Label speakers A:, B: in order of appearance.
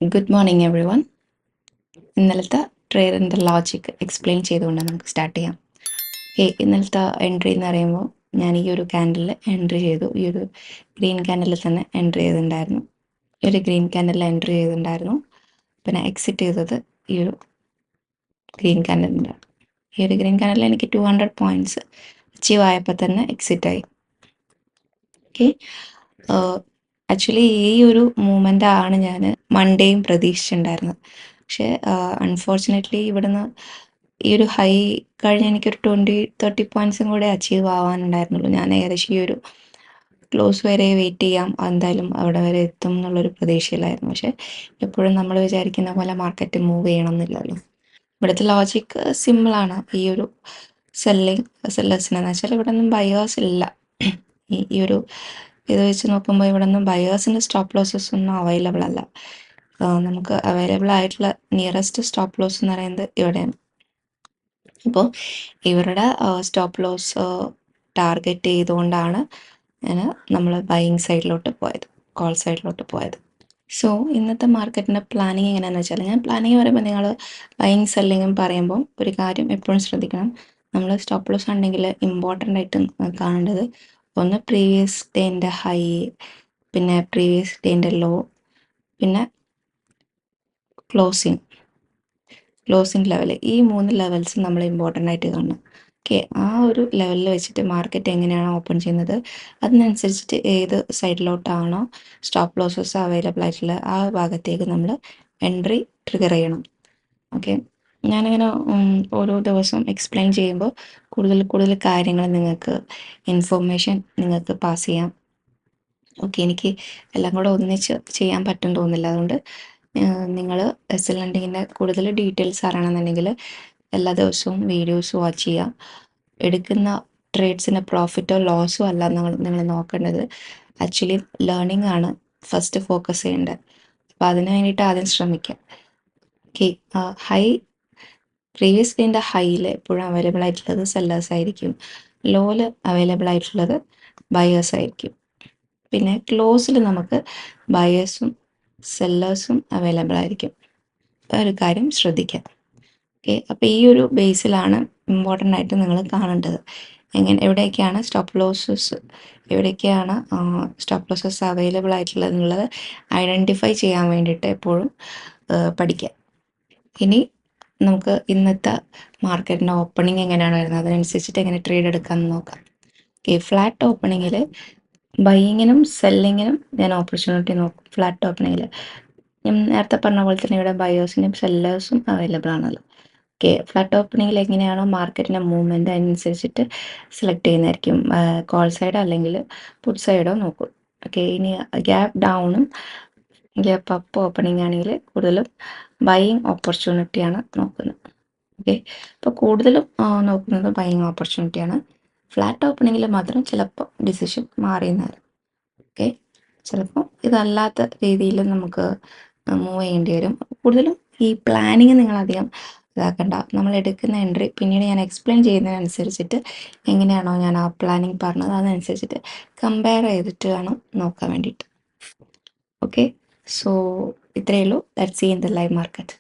A: Good morning every one. ഇന്നലത്തെ ട്രേഡിൻ്റെ logic explain ചെയ്തുകൊണ്ട് നമുക്ക് സ്റ്റാർട്ട് ചെയ്യാം. ഇന്നലത്തെ എൻട്രി എന്ന് പറയുമ്പോൾ ഞാൻ ഈ ഒരു ക്യാൻഡലിൽ എൻട്രി ചെയ്തു. ഈ ഒരു ഗ്രീൻ ക്യാൻഡലിൽ തന്നെ എൻട്രി ചെയ്തിട്ടുണ്ടായിരുന്നു. ഈ ഒരു ഗ്രീൻ ക്യാൻഡലിൽ എൻട്രി ചെയ്തിട്ടുണ്ടായിരുന്നു. പിന്നെ എക്സിറ്റ് ചെയ്തത് ഈ ഒരു ഗ്രീൻ ക്യാൻഡലിൻ്റെ. ഈ ഒരു ഗ്രീൻ ക്യാൻഡലിൽ എനിക്ക് 200 പോയിൻറ്റ്സ് അച്ചീവ് ആയപ്പോൾ തന്നെ എക്സിറ്റ് ആയി. ഓക്കെ, ആക്ച്വലി ഈ ഒരു മൂമെൻ്റ് ആണ് ഞാൻ മൺഡേയും പ്രതീക്ഷിച്ചിട്ടുണ്ടായിരുന്നത്. പക്ഷേ അൺഫോർച്ചുനേറ്റ്ലി ഇവിടുന്ന് ഈ ഒരു ഹൈ കഴിഞ്ഞ് എനിക്കൊരു 20-30 പോയിൻറ്റ്സും കൂടെ അച്ചീവ് ആവാനുണ്ടായിരുന്നുള്ളൂ. ഞാൻ ഏകദേശം ഈ ഒരു ക്ലോസ് വരെ വെയിറ്റ് ചെയ്യാം, എന്തായാലും അവിടെ വരെ എത്തും എന്നുള്ളൊരു പ്രതീക്ഷയിലായിരുന്നു. പക്ഷേ എപ്പോഴും നമ്മൾ വിചാരിക്കുന്ന പോലെ മാർക്കറ്റ് മൂവ് ചെയ്യണമെന്നില്ലല്ലോ. ഇവിടുത്തെ ലോജിക്ക് സിമ്പിളാണ്. ഈ ഒരു സെല്ലേഴ്സിനെന്ന് വെച്ചാൽ ഇവിടെ ഒന്നും ബയേഴ്സ് ഇല്ല. ഈ ഒരു ഇത് വെച്ച് നോക്കുമ്പോൾ ഇവിടെ ഒന്നും ബയേഴ്സിൻ്റെ സ്റ്റോപ്പ് ലോസസ് ഒന്നും അവൈലബിൾ അല്ല. നമുക്ക് അവൈലബിൾ ആയിട്ടുള്ള നിയറസ്റ്റ് സ്റ്റോപ്പ് ലോസ് എന്ന് പറയുന്നത് ഇവിടെയാണ്. അപ്പോൾ ഇവരുടെ സ്റ്റോപ്പ് ലോസ് ടാർഗറ്റ് ചെയ്തുകൊണ്ടാണ് നമ്മൾ ബൈയിങ് സൈഡിലോട്ട് പോയത്, കോൾ സൈഡിലോട്ട് പോയത്. സോ ഇന്നത്തെ മാർക്കറ്റിൻ്റെ പ്ലാനിങ് എങ്ങനെയാണെന്ന് വെച്ചാൽ, ഞാൻ പ്ലാനിങ് പറയുമ്പോൾ നിങ്ങൾ ബൈയിങ് സെല്ലിങ്ങും പറയുമ്പോൾ ഒരു കാര്യം എപ്പോഴും ശ്രദ്ധിക്കണം. നമ്മൾ സ്റ്റോപ്പ് ലോസ് ഉണ്ടെങ്കിൽ ഇമ്പോർട്ടൻ്റ് ആയിട്ട് കാണേണ്ടത് ഒന്ന് പ്രീവിയസ് ഡേൻ്റെ ഹൈ, പിന്നെ പ്രീവിയസ് ഡേൻ്റെ ലോ, പിന്നെ ക്ലോസിങ് ലെവൽ. ഈ 3 ലെവൽസ് നമ്മൾ ഇമ്പോർട്ടൻ്റ് ആയിട്ട് കാണണം. ഓക്കെ, ആ ഒരു ലെവലിൽ വെച്ചിട്ട് മാർക്കറ്റ് എങ്ങനെയാണോ ഓപ്പൺ ചെയ്യുന്നത് അതിനനുസരിച്ചിട്ട് ഏത് സൈഡിലോട്ടാണോ സ്റ്റോപ്പ് ലോസസ് അവൈലബിൾ ആയിട്ടുള്ള ആ ഭാഗത്തേക്ക് നമ്മൾ എൻട്രി ട്രിഗർ ചെയ്യണം. ഓക്കെ, ഞാനിങ്ങനെ ഓരോ ദിവസവും എക്സ്പ്ലെയിൻ ചെയ്യുമ്പോൾ കൂടുതൽ കാര്യങ്ങൾ നിങ്ങൾക്ക് ഇൻഫോർമേഷൻ നിങ്ങൾക്ക് പാസ് ചെയ്യാം. ഓക്കെ, എനിക്ക് എല്ലാം കൂടെ ഒന്നിച്ച് ചെയ്യാൻ പറ്റും തോന്നുന്നില്ല. അതുകൊണ്ട് നിങ്ങൾ എസ് ലെൻഡിങ്ങിൻ്റെ കൂടുതൽ ഡീറ്റെയിൽസ് അറിയണമെന്നുണ്ടെങ്കിൽ എല്ലാ ദിവസവും വീഡിയോസ് വാച്ച് ചെയ്യുക. എടുക്കുന്ന ട്രേഡ്സിന് പ്രോഫിറ്റോ ലോസോ അല്ല നിങ്ങൾ നോക്കേണ്ടത്. ആക്ച്വലി ലേണിംഗ് ആണ് ഫസ്റ്റ് ഫോക്കസ് ചെയ്യേണ്ടത്. അപ്പോൾ അതിന് വേണ്ടിയിട്ട് ആദ്യം ശ്രമിക്കുക. ഓക്കെ, ഹൈ പ്രീവിയസ് ഡേൻ്റെ ഹൈയിൽ എപ്പോഴും അവൈലബിൾ ആയിട്ടുള്ളത് സെല്ലേഴ്സ് ആയിരിക്കും. ലോയിൽ അവൈലബിൾ ആയിട്ടുള്ളത് ബയേഴ്സ് ആയിരിക്കും. പിന്നെ ക്ലോസിൽ നമുക്ക് ബയേഴ്സും സെല്ലേഴ്സും അവൈലബിൾ ആയിരിക്കും. ഒരു കാര്യം ശ്രദ്ധിക്കാം. ഓക്കെ, അപ്പോൾ ഈ ഒരു ബേസിലാണ് ഇമ്പോർട്ടൻ്റ് ആയിട്ട് നിങ്ങൾ കാണേണ്ടത്. എവിടെയൊക്കെയാണ് സ്റ്റോപ്പ് ലോസസ് അവൈലബിൾ ആയിട്ടുള്ളത് എന്നുള്ളത് ഐഡൻറ്റിഫൈ ചെയ്യാൻ വേണ്ടിയിട്ട് എപ്പോഴും പഠിക്കാം. ഇനി നമുക്ക് ഇന്നത്തെ മാർക്കറ്റിൻ്റെ ഓപ്പണിംഗ് എങ്ങനെയാണ് വരുന്നത് അതിനനുസരിച്ചിട്ട് എങ്ങനെ ട്രേഡ് എടുക്കാമെന്ന് നോക്കാം. ഓക്കെ, ഫ്ലാറ്റ് ഓപ്പണിങ്ങിൽ ബൈയിങ്ങിനും സെല്ലിങ്ങിനും ഞാൻ ഓപ്പർച്യൂണിറ്റി നോക്കും. ഫ്ലാറ്റ് ഓപ്പണിങ്ങിൽ ഞാൻ നേരത്തെ പറഞ്ഞ പോലെ തന്നെ ഇവിടെ ബയേഴ്സിനും സെല്ലേഴ്സും അവൈലബിൾ ആണല്ലോ. ഓക്കെ, ഫ്ലാറ്റ് ഓപ്പണിങ്ങിൽ എങ്ങനെയാണോ മാർക്കറ്റിൻ്റെ മൂവ്മെൻറ്റ് അതിനനുസരിച്ചിട്ട് സെലക്ട് ചെയ്യുന്നതായിരിക്കും. കോൾ സൈഡോ അല്ലെങ്കിൽ പുട്ട് സൈഡോ നോക്കും. ഓക്കെ, ഇനി ഗ്യാപ്പ് ഡൗണും ഗ്യാപ്പ് അപ്പ് ഓപ്പണിംഗ് ആണെങ്കിൽ കൂടുതലും ബൈയിങ് ഓപ്പർച്യൂണിറ്റിയാണ് നോക്കുന്നത്. ഓക്കെ, അപ്പോൾ കൂടുതലും നോക്കുന്നത് ബൈയിങ് ഓപ്പർച്യൂണിറ്റിയാണ്. ഫ്ലാറ്റ് ഓപ്പണിങ്ങിൽ മാത്രം ചിലപ്പോൾ ഡിസിഷൻ മാറിയെന്നാണ്. ഓക്കെ, ചിലപ്പോൾ ഇതല്ലാത്ത രീതിയിൽ നമുക്ക് മൂവ് ചെയ്യേണ്ടി വരും. കൂടുതലും ഈ പ്ലാനിങ് നിങ്ങളധികം ഇതാക്കണ്ട. നമ്മൾ എടുക്കുന്ന എൻട്രി പിന്നീട് ഞാൻ എക്സ്പ്ലെയിൻ ചെയ്യുന്നതിനനുസരിച്ചിട്ട് എങ്ങനെയാണോ ഞാൻ ആ പ്ലാനിങ് പറഞ്ഞത് അതനുസരിച്ചിട്ട് കമ്പയർ ചെയ്തിട്ട് വേണം നോക്കാൻ വേണ്ടിയിട്ട്. ഓക്കെ, സോ ഇത്രയേ ഉള്ളൂ. Let's see in the live market.